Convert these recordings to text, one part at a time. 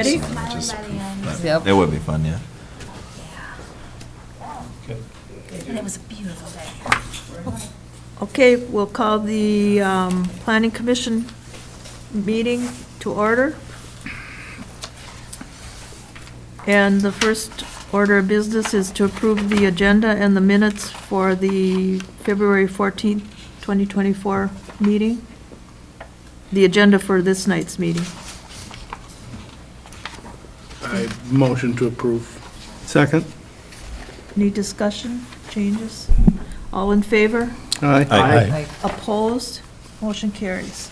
Ready? Smiling Just- by the end. but Yep. It would be fun, yeah. And it was a beautiful day. Okay, we'll call the Planning Commission meeting to order. And the first order of business is to approve the agenda and the minutes for the February 14th, 2024 meeting. The agenda for this night's meeting. I motion to approve. Second? Any discussion, changes? All in favor? Aye. Aye. Opposed? Motion carries.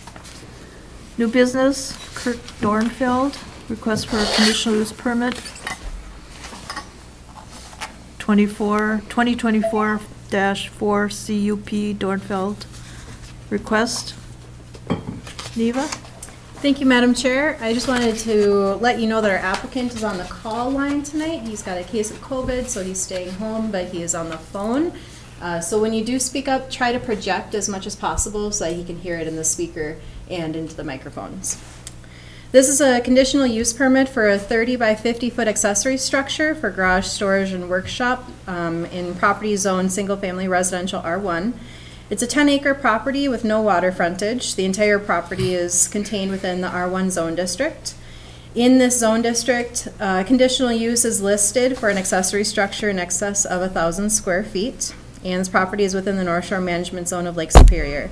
New business, Kirk Dornfeld, request for a conditional use permit. 2024-4 CUP Dornfeld request. Neva? Thank you, Madam Chair. I just wanted to let you know that our applicant is on the call line tonight. He's got a case of COVID, so he's staying home, but he is on the phone. So when you do speak up, try to project as much as possible so that he can hear it in the speaker and into the microphones. This is a conditional use permit for a 30 by 50 foot accessory structure for garage, storage, and workshop in property zone single-family residential R1. It's a 10-acre property with no water frontage. The entire property is contained within the R1 zone district. In this zone district, conditional use is listed for an accessory structure in excess of 1,000 square feet, and this property is within the North Shore Management Zone of Lake Superior.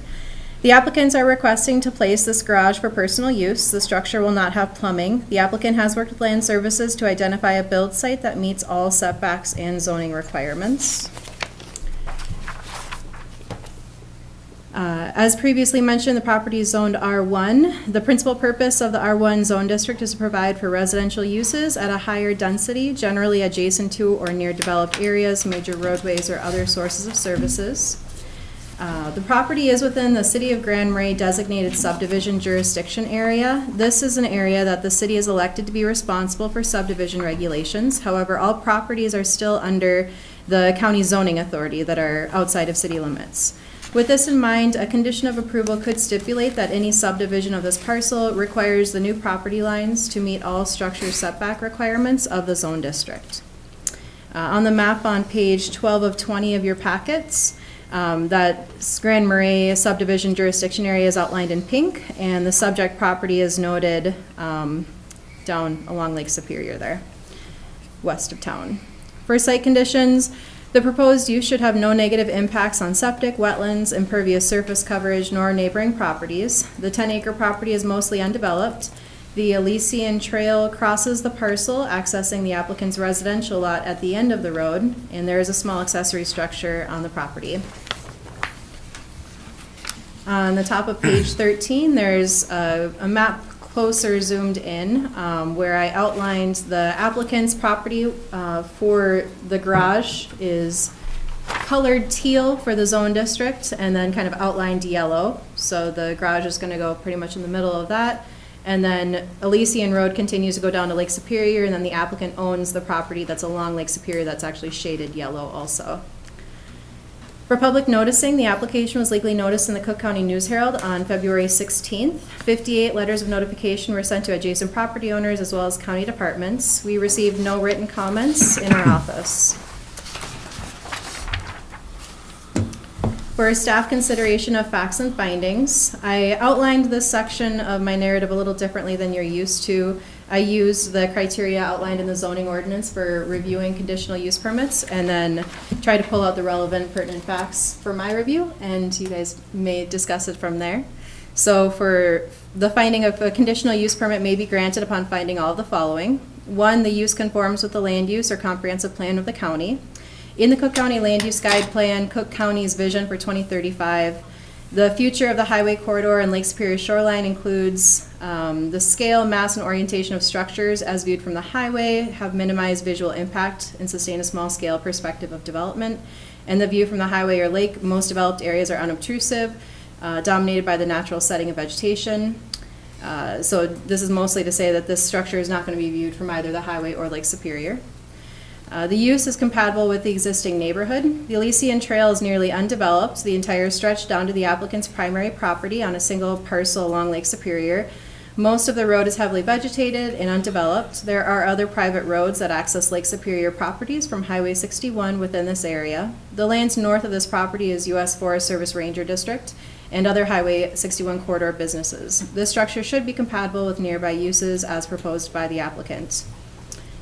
The applicants are requesting to place this garage for personal use. The structure will not have plumbing. The applicant has worked with Land Services to identify a build site that meets all setbacks and zoning requirements. As previously mentioned, the property is zoned R1. The principal purpose of the R1 zone district is to provide for residential uses at a higher density, generally adjacent to or near developed areas, major roadways, or other sources of services. The property is within the City of Grand Marais designated subdivision jurisdiction area. This is an area that the city is elected to be responsible for subdivision regulations. However, all properties are still under the county zoning authority that are outside of city limits. With this in mind, a condition of approval could stipulate that any subdivision of this parcel requires the new property lines to meet all structure setback requirements of the zone district. On the map on page 12 of 20 of your packets, that Grand Marais subdivision jurisdiction area is outlined in pink, and the subject property is noted down along Lake Superior there, west of town. For site conditions, the proposed use should have no negative impacts on septic, wetlands, impervious surface coverage, nor neighboring properties. The 10-acre property is mostly undeveloped. The Elysian Trail crosses the parcel, accessing the applicant's residential lot at the end of the road, and there is a small accessory structure on the property. On the top of page 13, there's a map closer zoomed in where I outlined the applicant's property for the garage is colored teal for the zone district and then kind of outlined yellow. So the garage is going to go pretty much in the middle of that. And then Elysian Road continues to go down to Lake Superior, and then the applicant owns the property that's along Lake Superior that's actually shaded yellow also. For public noticing, the application was legally noticed in the Cook County News Herald on February 16th. 58 letters of notification were sent to adjacent property owners as well as county departments. We received no written comments in our office. For staff consideration of facts and findings, I outlined this section of my narrative a little differently than you're used to. I used the criteria outlined in the zoning ordinance for reviewing conditional use permits and then try to pull out the relevant pertinent facts for my review, and you guys may discuss it from there. So for the finding of a conditional use permit may be granted upon finding all of the following. 1, the use conforms with the land use or comprehensive plan of the county. In the Cook County Land Use Guide Plan, Cook County's vision for 2035, the future of the highway corridor and Lake Superior shoreline includes the scale, mass, and orientation of structures as viewed from the highway, have minimized visual impact, and sustain a small-scale perspective of development. And the view from the highway or lake, most developed areas are unobtrusive, dominated by the natural setting of vegetation. So this is mostly to say that this structure is not going to be viewed from either the highway or Lake Superior. The use is compatible with the existing neighborhood. The Elysian Trail is nearly undeveloped. The entire stretch down to the applicant's primary property on a single parcel along Lake Superior Most of the road is heavily vegetated and undeveloped. There are other private roads that access Lake Superior properties from Highway 61 within this area. The lands north of this property is U.S. Forest Service Ranger District and other Highway 61 corridor businesses. This structure should be compatible with nearby uses as proposed by the applicant.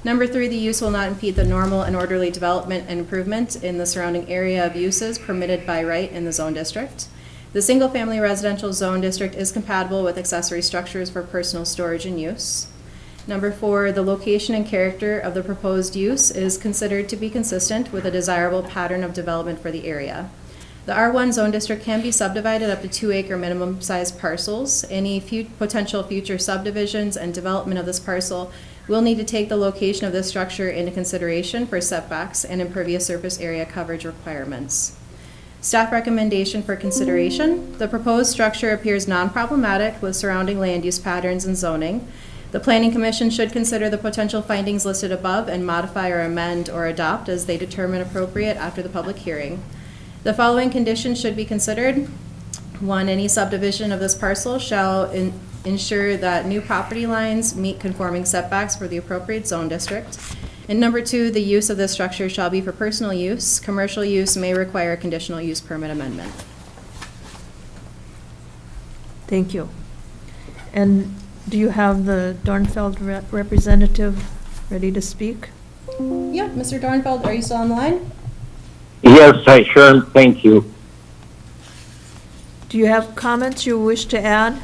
Number 3, the use will not impede the normal and orderly development and improvement in the surrounding area of uses permitted by right in the zone district. The single-family residential zone district is compatible with accessory structures for personal storage and use. Number 4, the location and character of the proposed use is considered to be consistent with a desirable pattern of development for the area. The R1 zone district can be subdivided up to 2-acre minimum size parcels. Any potential future subdivisions and development of this parcel will need to take the location of this structure into consideration for setbacks and impervious surface area coverage requirements. Staff recommendation for consideration. The proposed structure appears non-problematic with surrounding land use patterns and zoning. The Planning Commission should consider the potential findings listed above and modify or amend or adopt as they determine appropriate after the public hearing. The following conditions should be considered. 1, any subdivision of this parcel shall ensure that new property lines meet conforming setbacks for the appropriate zone district. And number 2, the use of this structure shall be for personal use. Commercial use may require a conditional use permit amendment. Thank you. And do you have the Dornfeld representative ready to speak? Yeah, Mr. Dornfeld, are you still on the line? Yes, I sure, thank you. Do you have comments you wish to add?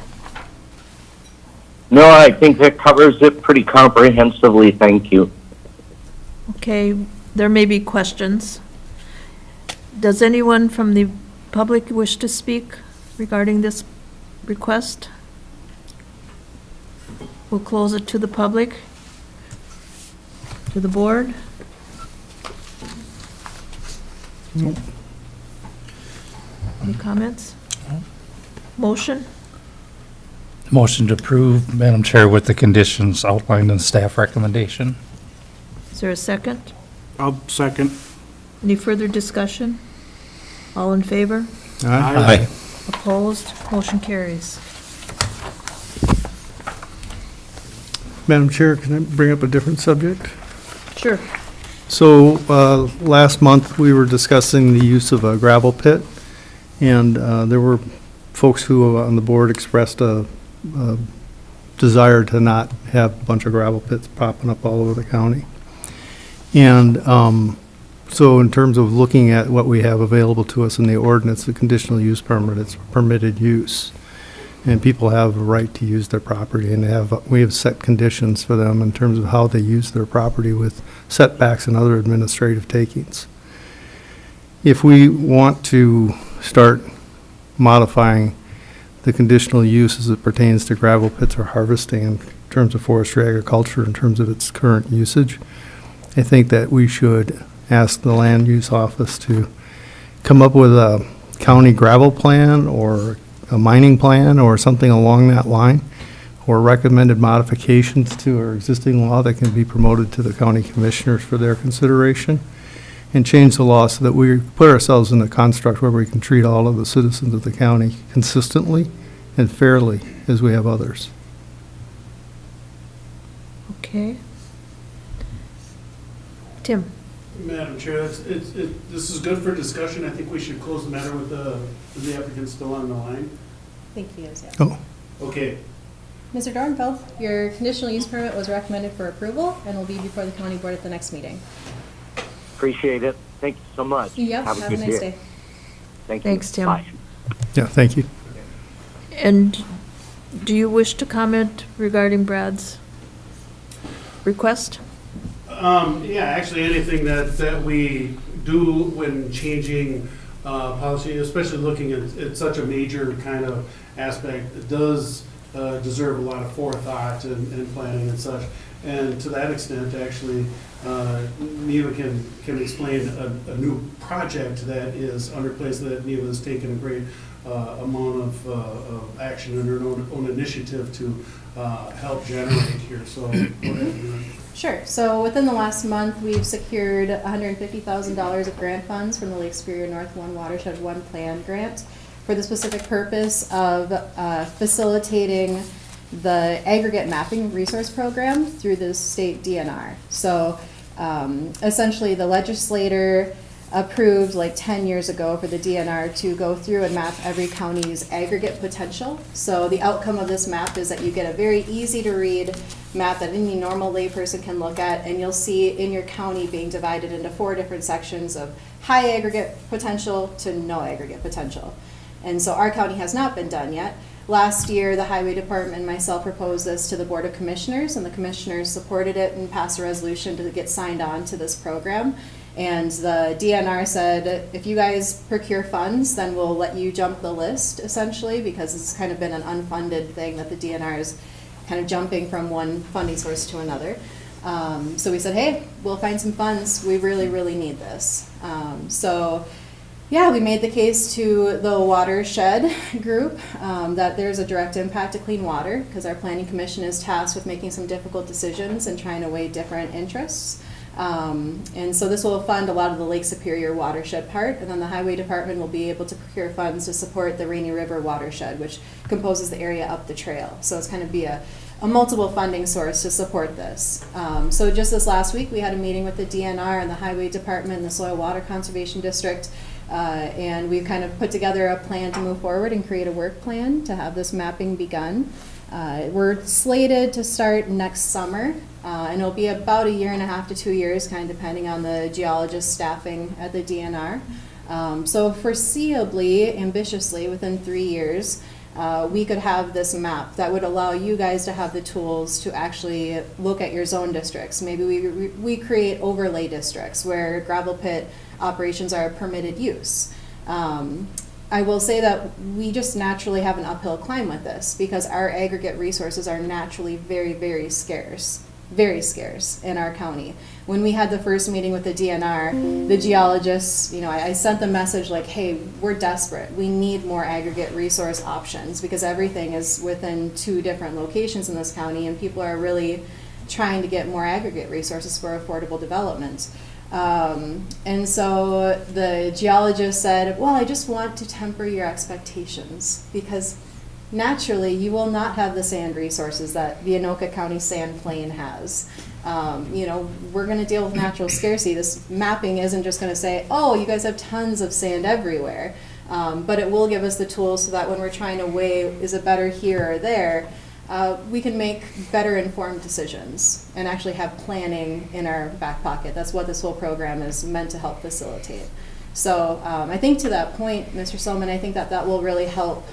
No, I think that covers it pretty comprehensively, thank you. Okay, there may be questions. Does anyone from the public wish to speak regarding this request? We'll close it to the public, to the board. Nope. Any comments? Motion? Motion to approve, Madam Chair, with the conditions outlined in staff recommendation. Is there a second? I'll second. Any further discussion? All in favor? Aye. Opposed? Motion carries. Madam Chair, can I bring up a different subject? Sure. So, last month, we were discussing the use of a gravel pit, and there were folks who on the board expressed a desire to not have a bunch of gravel pits popping up all over the county. And so in terms of looking at what we have available to us in the ordinance, the conditional use permit, it's permitted use. And people have a right to use their property, and we have set conditions for them in terms of how they use their property with setbacks and other administrative takings. If we want to start modifying the conditional use as it pertains to gravel pits or harvesting in terms of forestry agriculture, in terms of its current usage, I think that we should ask the land use office to come up with a county gravel plan or a mining plan or something along that line, or recommended modifications to our existing law that can be promoted to the county commissioners for their consideration, and change the law so that we put ourselves in a construct where we can treat all of the citizens of the county consistently and fairly as we have others. Okay. Tim? Madam Chair, this is good for discussion. I think we should close the matter with the applicant still on the line. Thank you, yeah. Oh, Okay. Mr. Dornfeld, your conditional use permit was recommended for approval and will be before the county board at the next meeting. Appreciate it, thank you so much. Yep, have a good nice day. Thank you. Thanks, Tim. Bye. yeah, thank you. And do you wish to comment regarding Brad's request? Yeah, actually, anything that we do when changing policy, especially looking at such a major kind of aspect, it does deserve a lot of forethought and planning and such. And to that extent, actually, Neva can explain a new project that is under place that Neva has taken a great amount of action under her own initiative to help generate here. So, go ahead. Sure. So within the last month, we've secured $150,000 of grant funds from the Lake Superior North 1 Watershed 1 Plan grant for the specific purpose of facilitating the aggregate mapping resource program through the state DNR. So essentially, the legislator approved like 10 years ago for the DNR to go through and map every county's aggregate potential. So the outcome of this map is that you get a very easy to read map that any normal layperson can look at, and you'll see in your county being divided into 4 different sections of high aggregate potential to no aggregate potential. And so our county has not been done yet. Last year, the Highway Department and myself proposed this to the Board of Commissioners, and the commissioners supported it and passed a resolution to get signed on to this program. And the DNR said, if you guys procure funds, then we'll let you jump the list, essentially, because it's kind of been an unfunded thing that the DNR is kind of jumping from one funding source to another. So we said, hey, we'll find some funds. We really, really need this. So yeah, we made the case to the watershed group that there's a direct impact to clean water, because our planning commission is tasked with making some difficult decisions and trying to weigh different interests. And so this will fund a lot of the Lake Superior watershed part, and then the Highway Department will be able to procure funds to support the Rainy River watershed, which composes the area up the trail. So it's kind of be a multiple funding source to support this. So just this last week, we had a meeting with the DNR and the Highway Department and the Soil Water Conservation District, and we've kind of put together a plan to move forward and create a work plan to have this mapping begun. We're slated to start next summer, and it'll be about 1.5 to 2 years, kind of depending on the geologist staffing at the DNR. So foreseeably, ambitiously, within 3 years, we could have this map that would allow you guys to have the tools to actually look at your zone districts. Maybe we create overlay districts where gravel pit operations are a permitted use. I will say that we just naturally have an uphill climb with this, because our aggregate resources are naturally very, very scarce in our county. When we had the first meeting with the DNR, the geologists, I sent the message like, hey, we're desperate. We need more aggregate resource options, because everything is within 2 different locations in this county, and people are really trying to get more aggregate resources for affordable development. And so the geologist said, well, I just want to temper your expectations, because naturally you will not have the sand resources that the Anoka County sand plain has. We're going to deal with natural scarcity. This mapping isn't just going to say, oh, you guys have tons of sand everywhere, but it will give us the tools so that when we're trying to weigh, is it better here or there, we can make better informed decisions and actually have planning in our back pocket. That's what this whole program is meant to help facilitate. So I think to that point, Mr. Solomon, I think that will really help,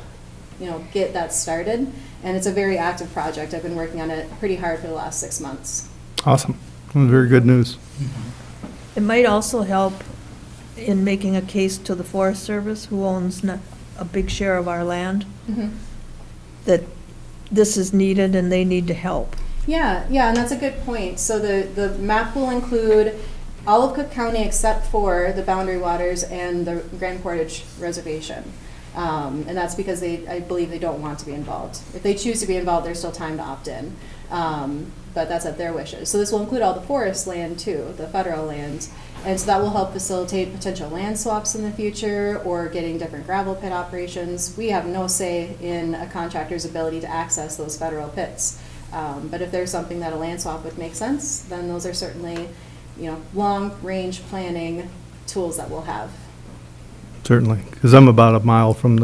get that started. And it's a very active project. I've been working on it pretty hard for the last 6 months. Awesome. Very good news. It might also help in making a case to the Forest Service, who owns a big share of our land, that this is needed and they need to help. Yeah, and that's a good point. So the map will include all of Cook County except for the Boundary Waters and the Grand Portage Reservation. And that's because I believe they don't want to be involved. If they choose to be involved, there's still time to opt in. But that's at their wishes. So this will include all the forest land too, the federal land. And so that will help facilitate potential land swaps in the future, or getting different gravel pit operations. We have no say in a contractor's ability to access those federal pits. But if there's something that a land swap would make sense, then those are certainly, long-range planning tools that we'll have. Certainly, because I'm about a mile from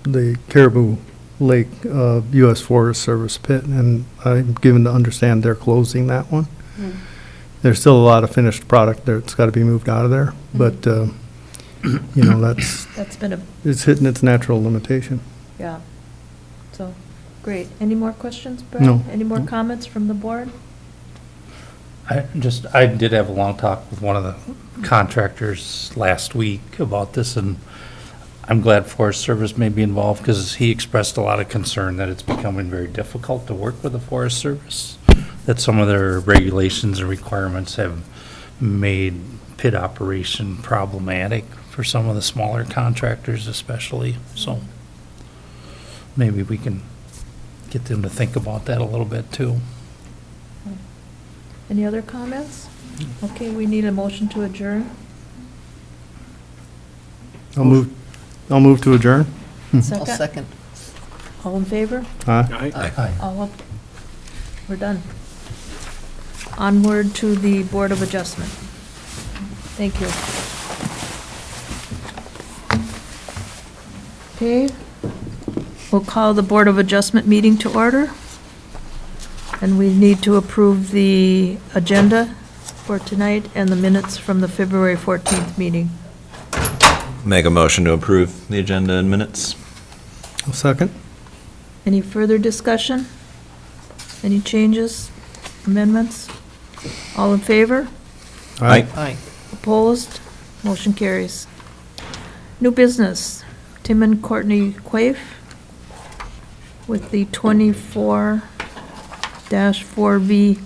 the Caribou Lake U.S. Forest Service pit, and I'm given to understand they're closing that one. There's still a lot of finished product that's got to be moved out of there, but That's been it's hitting its natural limitation. yeah. So, great. Any more questions, Brad? No. Any more comments from the board? I did have a long talk with one of the contractors last week about this, and I'm glad Forest Service may be involved, because he expressed a lot of concern that it's becoming very difficult to work with the Forest Service, that some of their regulations and requirements have made pit operation problematic for some of the smaller contractors especially. So maybe we can get them to think about that a little bit too. Any other comments? Okay, we need a motion to adjourn. I'll move to adjourn. I'll Second? second. All in favor? Aye. All up. We're done. Onward to the Board of Adjustment. Thank you. Okay, we'll call the Board of Adjustment meeting to order. And we need to approve the agenda for tonight and the minutes from the February 14th meeting. Make a motion to approve the agenda and minutes. I'll second. Any further discussion? Any changes, amendments? All in favor? Aye. Opposed? Motion carries. New business, Tim and Courtney Quaife with the 24-4B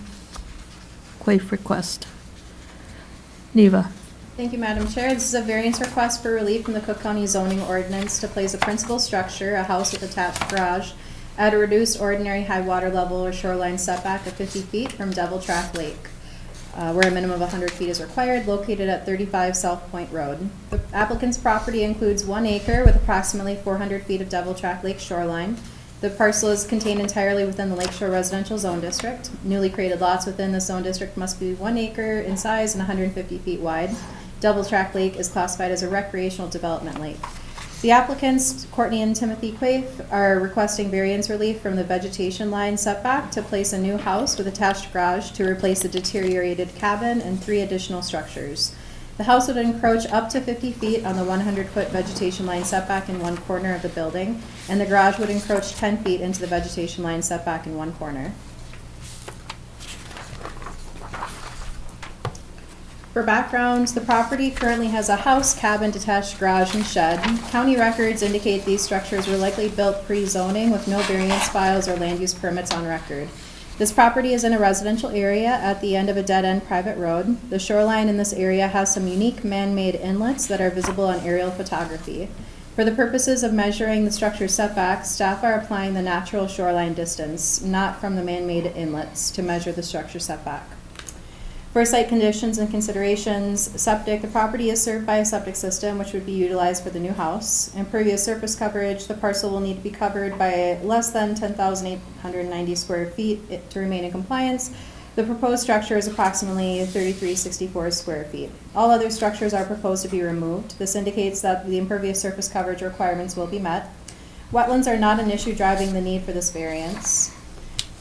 Quaife request. Neva. Thank you, Madam Chair. This is a variance request for relief from the Cook County zoning ordinance to place a principal structure, a house with attached garage, at a reduced ordinary high water level or shoreline setback of 50 feet from Devil Track Lake, where a minimum of 100 feet is required, located at 35 South Point Road. The applicant's property includes 1 acre with approximately 400 feet of Devil Track Lake shoreline. The parcel is contained entirely within the Lakeshore Residential Zone District. Newly created lots within the zone district must be 1 acre in size and 150 feet wide. Devil Track Lake is classified as a recreational development lake. The applicants, Courtney and Timothy Quaife, are requesting variance relief from the vegetation line setback to place a new house with attached garage to replace a deteriorated cabin and 3 additional structures. The house would encroach up to 50 feet on the 100-foot vegetation line setback in one corner of the building, and the garage would encroach 10 feet into the vegetation line setback in one corner. For background, the property currently has a house, cabin, detached garage, and shed. County records indicate these structures were likely built pre-zoning with no variance files or land use permits on record. This property is in a residential area at the end of a dead-end private road. The shoreline in this area has some unique man-made inlets that are visible on aerial photography. For the purposes of measuring the structure's setbacks, staff are applying the natural shoreline distance, not from the man-made inlets, to measure the structure setback. For site conditions and considerations, septic, the property is served by a septic system which would be utilized for the new house. Impervious surface coverage, the parcel will need to be covered by less than 10,890 square feet to remain in compliance. The proposed structure is approximately 3364 square feet. All other structures are proposed to be removed. This indicates that the impervious surface coverage requirements will be met. Wetlands are not an issue driving the need for this variance.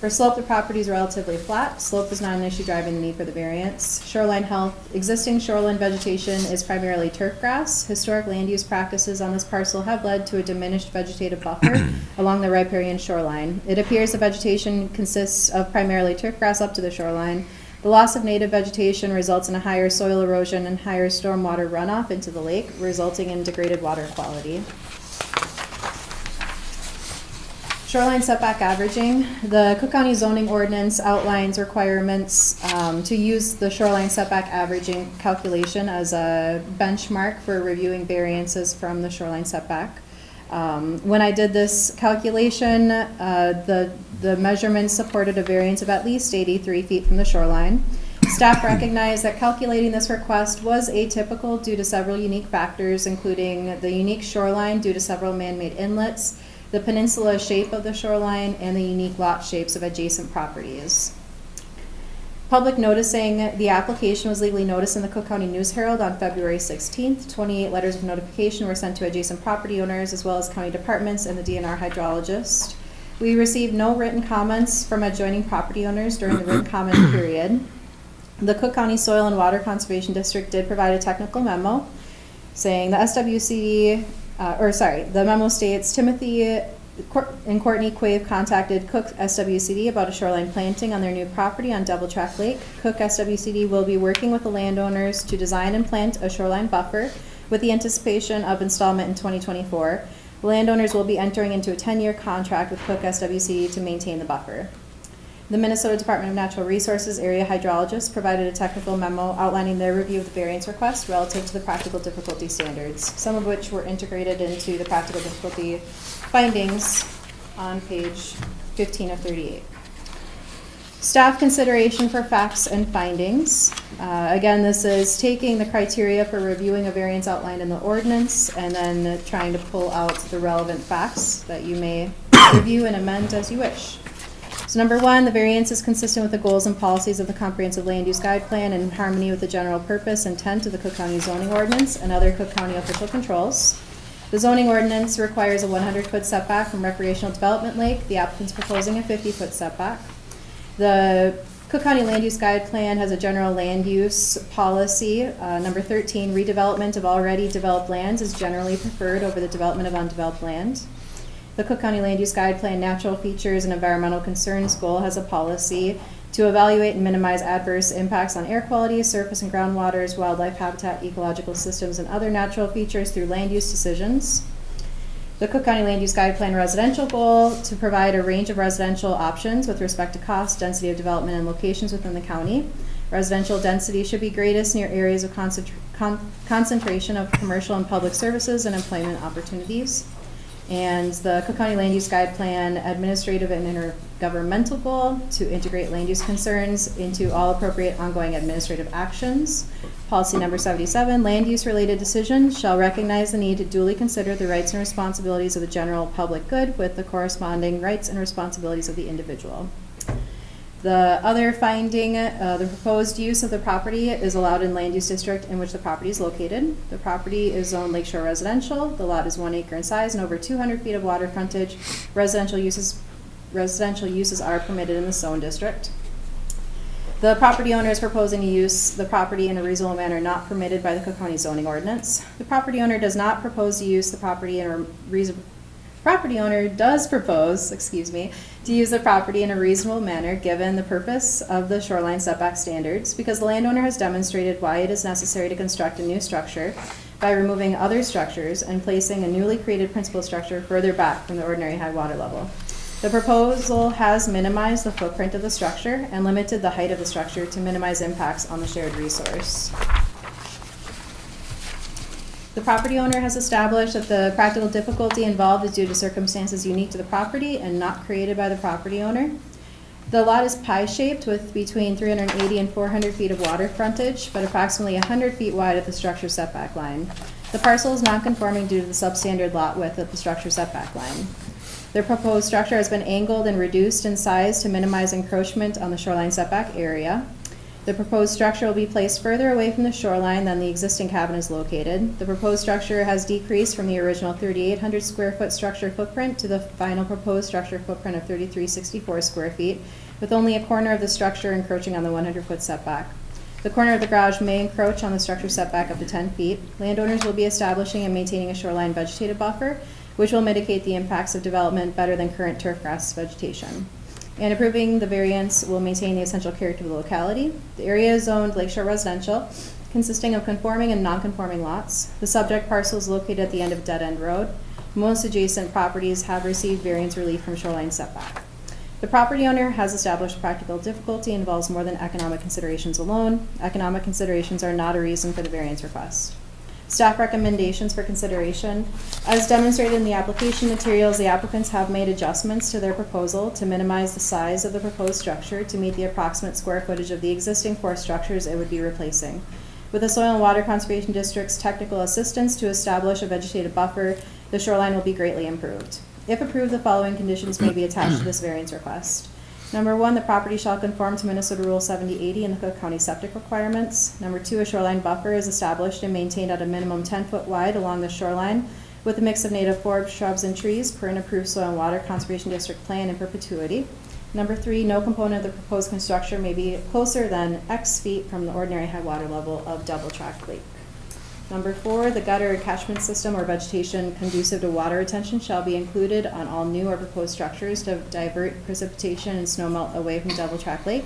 For slope, the property is relatively flat. Slope is not an issue driving the need for the variance. Shoreline health, existing shoreline vegetation is primarily turf grass. Historic land use practices on this parcel have led to a diminished vegetative buffer along the riparian shoreline. It appears the vegetation consists of primarily turf grass up to the shoreline. The loss of native vegetation results in a higher soil erosion and higher stormwater runoff into the lake, resulting in degraded water quality. Shoreline setback averaging. The Cook County zoning ordinance outlines requirements to use the shoreline setback averaging calculation as a benchmark for reviewing variances from the shoreline setback. When I did this calculation, the measurements supported a variance of at least 83 feet from the shoreline. Staff recognized that calculating this request was atypical due to several unique factors, including the unique shoreline due to several man-made inlets, the peninsula shape of the shoreline, and the unique lot shapes of adjacent properties. Public noticing the application was legally noticed in the Cook County News Herald on February 16th. 28 letters of notification were sent to adjacent property owners as well as county departments and the DNR hydrologist. We received no written comments from adjoining property owners during the written comment period. The Cook County Soil and Water Conservation District did provide a technical memo saying the SWCD the memo states Timothy and Courtney Quaife contacted Cook SWCD about a shoreline planting on their new property on Devil Track Lake. Cook SWCD will be working with the landowners to design and plant a shoreline buffer with the anticipation of installment in 2024. The landowners will be entering into a 10-year contract with Cook SWCD to maintain the buffer. The Minnesota Department of Natural Resources area hydrologist provided a technical memo outlining their review of the variance request relative to the practical difficulty standards, some of which were integrated into the practical difficulty findings on page 15 of 38. Staff consideration for facts and findings. Again, this is taking the criteria for reviewing a variance outlined in the ordinance and then trying to pull out the relevant facts that you may review and amend as you wish. So number one, the variance is consistent with the goals and policies of the Comprehensive Land Use Guide Plan and in harmony with the general purpose and intent of the Cook County zoning ordinance and other Cook County official controls. The zoning ordinance requires a 100-foot setback from recreational development lake. The applicant's proposing a 50-foot setback. The Cook County Land Use Guide Plan has a general land use policy. Number 13, redevelopment of already developed lands is generally preferred over the development of undeveloped land. The Cook County Land Use Guide Plan Natural Features and Environmental Concerns Goal has a policy to evaluate and minimize adverse impacts on air quality, surface and groundwaters, wildlife habitat, ecological systems, and other natural features through land use decisions. The Cook County Land Use Guide Plan Residential Goal to provide a range of residential options with respect to cost, density of development, and locations within the county. Residential density should be greatest near areas of concentration of commercial and public services and employment opportunities. And the Cook County Land Use Guide Plan Administrative and Intergovernmental Goal to integrate land use concerns into all appropriate ongoing administrative actions. Policy number 77, land use related decisions shall recognize the need to duly consider the rights and responsibilities of the general public good with the corresponding rights and responsibilities of the individual. The other finding, the proposed use of the property is allowed in land use district in which the property is located. The property is zoned Lakeshore Residential. The lot is 1 acre in size and over 200 feet of water frontage. Residential uses are permitted in the zone district. The property owner is proposing to use the property in a reasonable manner not permitted by the Cook County zoning ordinance. The property owner does not propose to use the property in a property owner does propose, to use the property in a reasonable manner given the purpose of the shoreline setback standards because the landowner has demonstrated why it is necessary to construct a new structure by removing other structures and placing a newly created principal structure further back from the ordinary high water level. The proposal has minimized the footprint of the structure and limited the height of the structure to minimize impacts on the shared resource. The property owner has established that the practical difficulty involved is due to circumstances unique to the property and not created by the property owner. The lot is pie-shaped with between 380 and 400 feet of water frontage, but approximately 100 feet wide at the structure setback line. The parcel is non-conforming due to the substandard lot width of the structure setback line. The proposed structure has been angled and reduced in size to minimize encroachment on the shoreline setback area. The proposed structure will be placed further away from the shoreline than the existing cabin is located. The proposed structure has decreased from the original 3,800 square foot structure footprint to the final proposed structure footprint of 3,364 square feet, with only a corner of the structure encroaching on the 100-foot setback. The corner of the garage may encroach on the structure setback up to 10 feet. Landowners will be establishing and maintaining a shoreline vegetative buffer, which will mitigate the impacts of development better than current turf grass vegetation. And approving the variance will maintain the essential character of the locality. The area is zoned Lakeshore Residential, consisting of conforming and non-conforming lots. The subject parcel is located at the end of Dead End Road. Most adjacent properties have received variance relief from shoreline setback. The property owner has established practical difficulty involves more than economic considerations alone. Economic considerations are not a reason for the variance request. Staff recommendations for consideration. As demonstrated in the application materials, the applicants have made adjustments to their proposal to minimize the size of the proposed structure to meet the approximate square footage of the existing 4 structures it would be replacing. With the Soil and Water Conservation District's technical assistance to establish a vegetative buffer, the shoreline will be greatly improved. If approved, the following conditions may be attached to this variance request. Number 1, the property shall conform to Minnesota Rule 7080 and the Cook County septic requirements. Number 2, a shoreline buffer is established and maintained at a minimum 10 foot wide along the shoreline with a mix of native forest, shrubs, and trees per an approved Soil and Water Conservation District plan in perpetuity. Number 3, no component of the proposed construction may be closer than X feet from the ordinary high water level of Double Track Lake. Number 4, the gutter catchment system or vegetation conducive to water retention shall be included on all new or proposed structures to divert precipitation and snowmelt away from Devil Track Lake.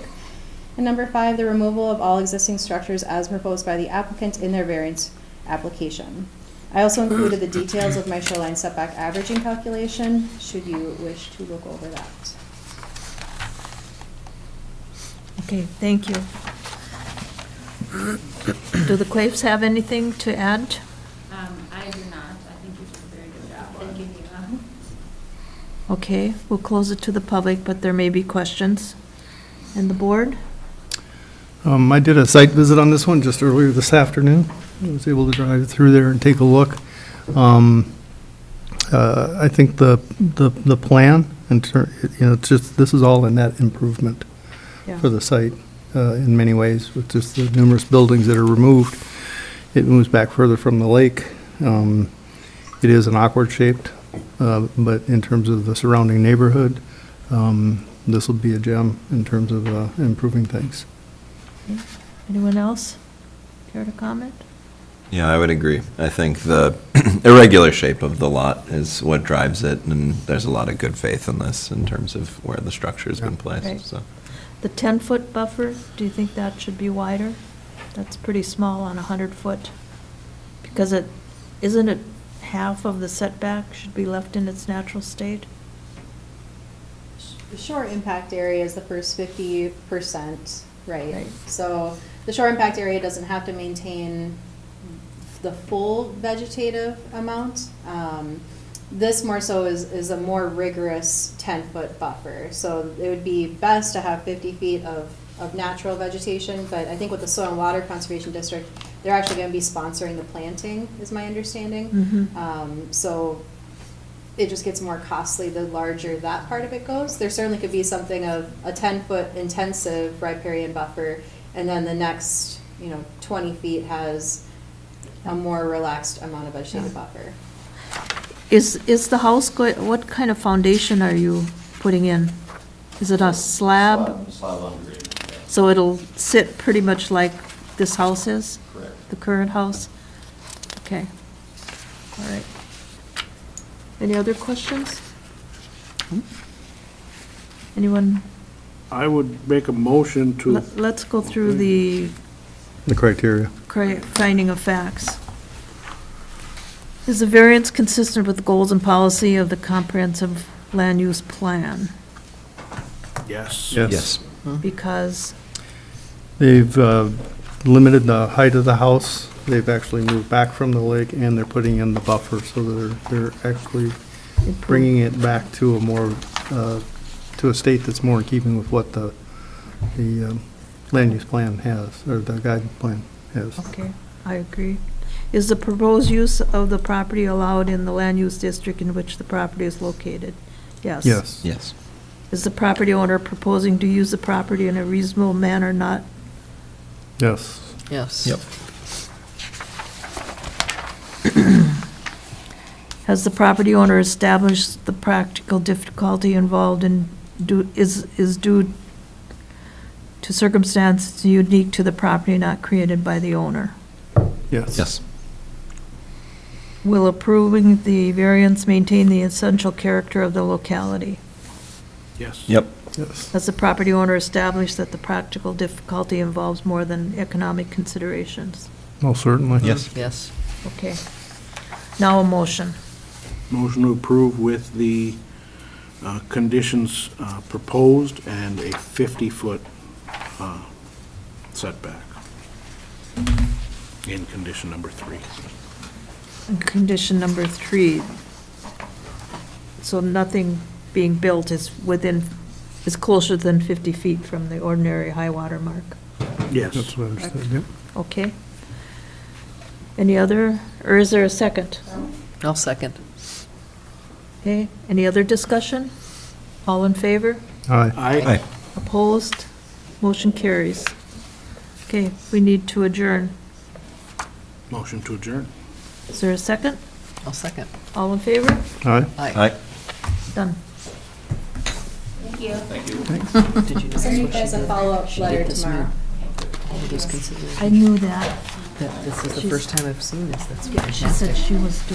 And number 5, the removal of all existing structures as proposed by the applicant in their variance application. I also included the details of my shoreline setback averaging calculation, should you wish to look over that. Okay, thank you. Do the Quaifs have anything to add? I do not. I think you did a very good job. Thank you, Eva. Okay, we'll close it to the public, but there may be questions. And the board? I did a site visit on this one just earlier this afternoon. I was able to drive through there and take a look. I think the plan, it's just, this is all a net improvement Yeah. for the site in many ways, with just the numerous buildings that are removed. It moves back further from the lake. It is an awkward shaped, but in terms of the surrounding neighborhood, this will be a gem in terms of improving things. Anyone else care to comment? Yeah, I would agree. I think the irregular shape of the lot is what drives it, and there's a lot of good faith in this in terms of where the structure's been Right. placed, so. The 10-foot buffer, do you think that should be wider? That's pretty small on a 100-foot. Because isn't it half of the setback should be left in its natural state? The shore impact area is the first 50%, right? Right. So the shore impact area doesn't have to maintain the full vegetative amount. This more so is a more rigorous 10-foot buffer. So it would be best to have 50 feet of natural vegetation, but I think with the Soil and Water Conservation District, they're actually going to be sponsoring the planting, is my understanding. Mhm. So it just gets more costly the larger that part of it goes. There certainly could be something of a 10-foot intensive riparian buffer, and then the next, 20 feet has a more relaxed amount of vegetative buffer. Is the house what kind of foundation are you putting in? Is it a slab? Slab on grade. So it'll sit pretty much like this house is? Correct. The current house? Okay. All right. Any other questions? Anyone? I would make a motion to, Let's go through the The criteria. finding of facts. Is the variance consistent with the goals and policy of the comprehensive land use plan? yes. Yes. Because, They've limited the height of the house. They've actually moved back from the lake, and they're putting in the buffer, so they're actually bringing it back to a more, to a state that's more in keeping with what the land use plan has, or the guide plan has. okay, I agree. Is the proposed use of the property allowed in the land use district in which the property is located? Yes. Yes. Yes. Is the property owner proposing to use the property in a reasonable manner, not? Yes. Yes. Yep. Has the property owner established the practical difficulty involved in, is due to circumstances unique to the property not created by the owner? Yes. Yes. Will approving the variance maintain the essential character of the locality? Yes. Yep. Yes. Has the property owner established that the practical difficulty involves more than economic considerations? Most certainly. Yes. Yes. Okay. Now a motion. Motion to approve with the conditions proposed and a 50-foot setback in condition number 3. Condition number 3. So nothing being built is closer than 50 feet from the ordinary high water mark. Yes. That's what I understood, yep. Okay. Any other, or is there a second? I'll second. Okay, any other discussion? All in favor? Aye. Aye. Opposed? Motion carries. Okay, we need to adjourn. Motion to adjourn. Is there a second? I'll second. All in favor? Aye. Aye. Done. Thank you. Did you know Send you that's what guys she a did? follow-up She letter did this tomorrow. All of those considerations. I knew that. This is the She's- first time I've seen this. That's She said fantastic. she was doing